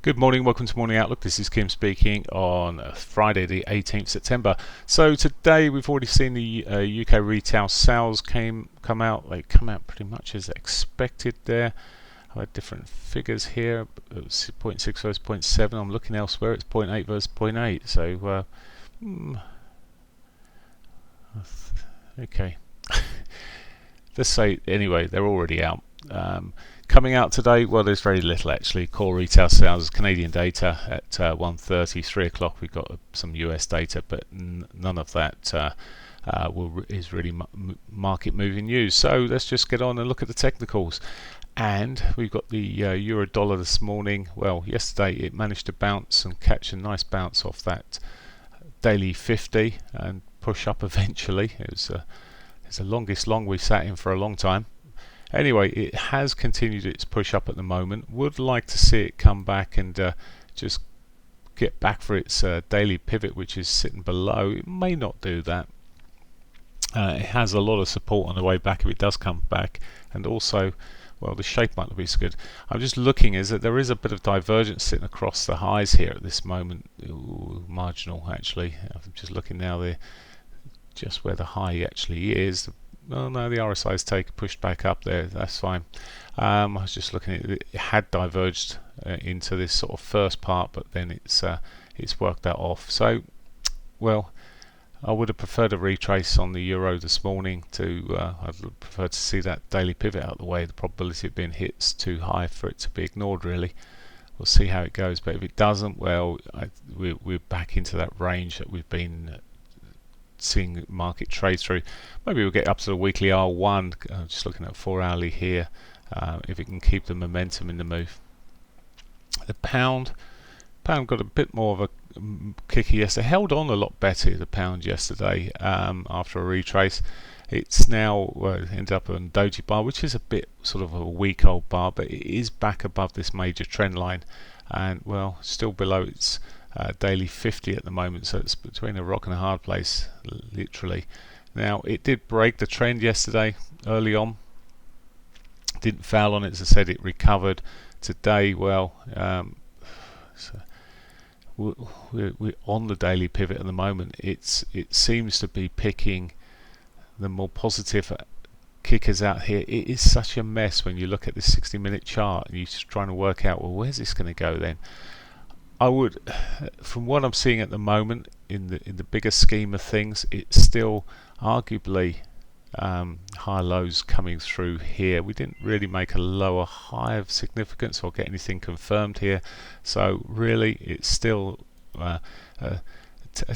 Good morning, welcome to Morning Outlook. This is Kim speaking on Friday the 18th September. So today we've already seen the UK retail sales come out. They come out pretty much as expected there. I had different figures here. It was 0.6 versus 0.7. I'm looking elsewhere. It's 0.8 versus 0.8. So okay. Let's say anyway, they're already out. Coming out today, well, there's very little actually. Core retail sales, Canadian data at 1:30, 3 o'clock. We've got some US data, but none of that is really market moving news. So let's just get on and look at the technicals. And we've got the euro dollar this morning. Well, yesterday it managed to bounce and catch a nice bounce off that daily 50 and push up eventually. It's the longest long we sat in for a long time. Anyway, it has continued its push up at the moment. Would like to see it come back and just get back for its daily pivot, which is sitting below. It may not do that. It has a lot of support on the way back if it does come back, and also, well, the shape might not be so good. I'm just looking, is that there is a bit of divergence sitting across the highs here at this moment. Ooh, marginal actually. I'm just looking now there, just where the high actually is. Oh no, the RSI's pushed back up there. That's fine. I was just looking at it. It had diverged into this sort of first part, but then it's worked that off. So, well, I would have preferred a retrace on the euro this morning. I'd prefer to see that daily pivot out of the way. The probability of being hit is too high for it to be ignored. Really, we'll see how it goes. But if it doesn't, well, we're back into that range that we've been seeing market trade through. Maybe we'll get up to the weekly R1. Just looking at 4-hourly here, if it can keep the momentum in the move. The pound got a bit more of a kicker yesterday. Held on a lot better, the pound, yesterday after a retrace. It's now ended up on doji bar, which is a bit sort of a weak old bar, but it is back above this major trend line, and well, still below its daily 50 at the moment, so it's between a rock and a hard place, literally. Now, it did break the trend yesterday early on, didn't foul on it. As I said, it recovered today. Well, so we're on the daily pivot at the moment. It seems to be picking the more positive kickers out here. It is such a mess when you look at this 60-minute chart and you're just trying to work out, well, where's this going to go then? I would, from what I'm seeing at the moment, in the bigger scheme of things, it's still arguably high lows coming through here. We didn't really make a lower high of significance or get anything confirmed here, so really it's still a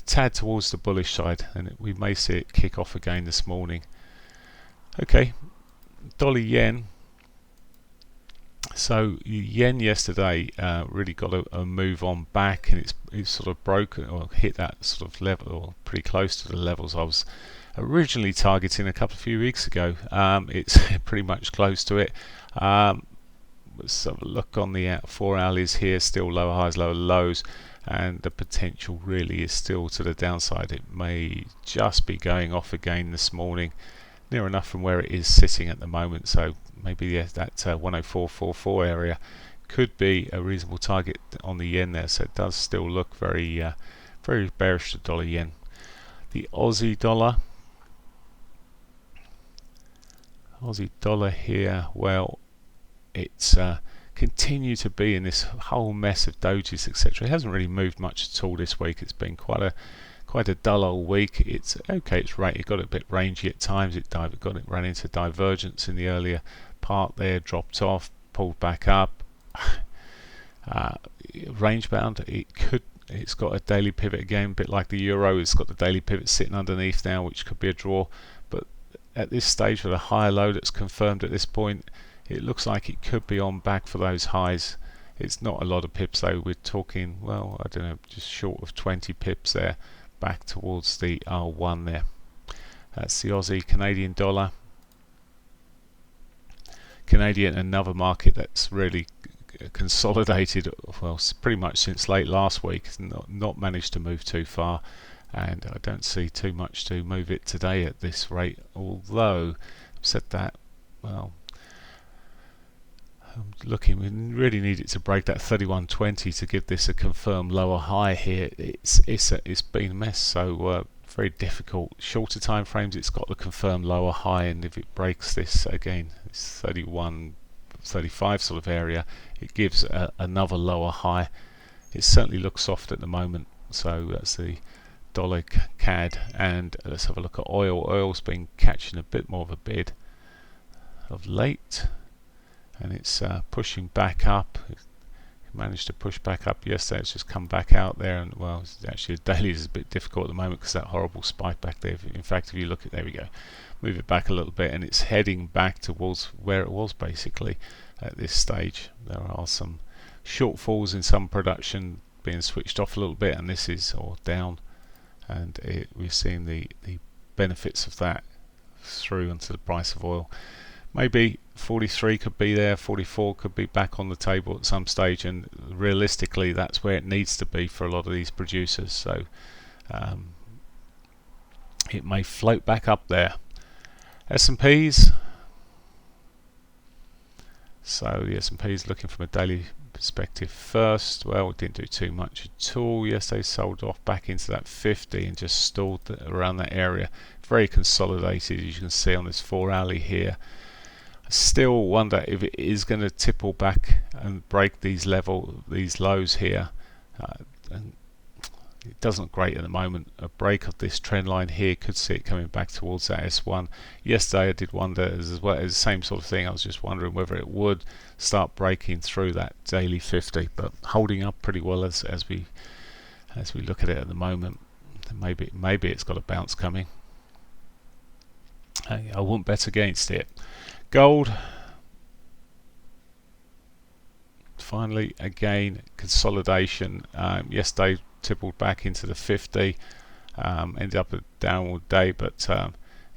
tad towards the bullish side, and we may see it kick off again this morning. Okay, dollar yen. So yen yesterday really got a move on back, and it's sort of broken or hit that sort of level, or pretty close to the levels I was originally targeting a few weeks ago. It's pretty much close to it. Let's have a look on the 4-hourlies here. Still lower highs, lower lows, and the potential really is still to the downside. It may just be going off again this morning, near enough from where it is sitting at the moment. So maybe that 104.44 area could be a reasonable target on the yen there. So it does still look very very bearish to dollar yen. The Aussie dollar here, well, it's continued to be in this whole mess of dojis, etc. It hasn't really moved much at all this week. It's been quite a dull old week. It's okay. It got a bit rangy at times. It ran into divergence in the earlier part there, dropped off, pulled back up. Range bound. It's got a daily pivot again, a bit like the euro. It's got the daily pivot sitting underneath now, which could be a draw. But at this stage, with a higher low that's confirmed at this point, it looks like it could be on back for those highs. It's not a lot of pips though. We're talking, well, I don't know, just short of 20 pips there, back towards the R1 there. That's the Aussie. Canadian dollar. Canadian, another market that's really consolidated, well, pretty much since late last week. It's not managed to move too far, and I don't see too much to move it today at this rate, although I've said that, well, I'm looking, we really need it to break that 31.20 to give this a confirmed lower high here. It's been a mess, so very difficult. Shorter time frames, it's got the confirmed lower high, and if it breaks this again, it's 31.35 sort of area, it gives another lower high. It certainly looks soft at the moment. So that's the dollar CAD, and let's have a look at oil. Oil's been catching a bit more of a bid of late, and it's pushing back up. It managed to push back up yesterday. It's just come back out there, and well, actually the daily is a bit difficult at the moment because that horrible spike back there. In fact, if you look at, there we go, move it back a little bit, and it's heading back towards where it was basically at this stage. There are some shortfalls in some production being switched off a little bit, and this is all down, and we're seeing the benefits of that through into the price of oil. Maybe 43 could be there, 44 could be back on the table at some stage, and realistically that's where it needs to be for a lot of these producers. So it may float back up there. S&Ps, so the S&P is looking from a daily perspective first. Well, it didn't do too much at all yesterday. Sold off back into that 50 and just stalled around that area. Very consolidated, as you can see on this 4-hourly here. I still wonder if it is going to tipple back and break these lows here. And it doesn't look great at the moment. A break of this trend line here could see it coming back towards that S1. Yesterday I did wonder, as well as the same sort of thing, I was just wondering whether it would start breaking through that daily 50, but holding up pretty well as we look at it at the moment. Maybe it's got a bounce coming. I wouldn't bet against it. Gold, finally, again, consolidation. Yesterday tippled back into the 50, ended up a downward day, but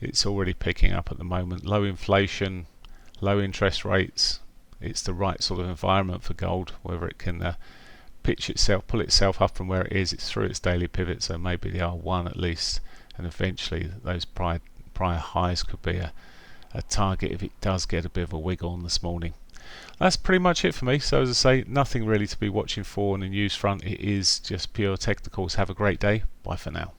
it's already picking up at the moment. Low inflation, low interest rates. It's the right sort of environment for gold, whether it can pull itself up from where it is. It's through its daily pivot, so maybe the R1 at least, and eventually those prior highs could be a target if it does get a bit of a wiggle on this morning. That's pretty much it for me. So as I say, nothing really to be watching for on the news front. It is just pure technicals. Have a great day. Bye for now.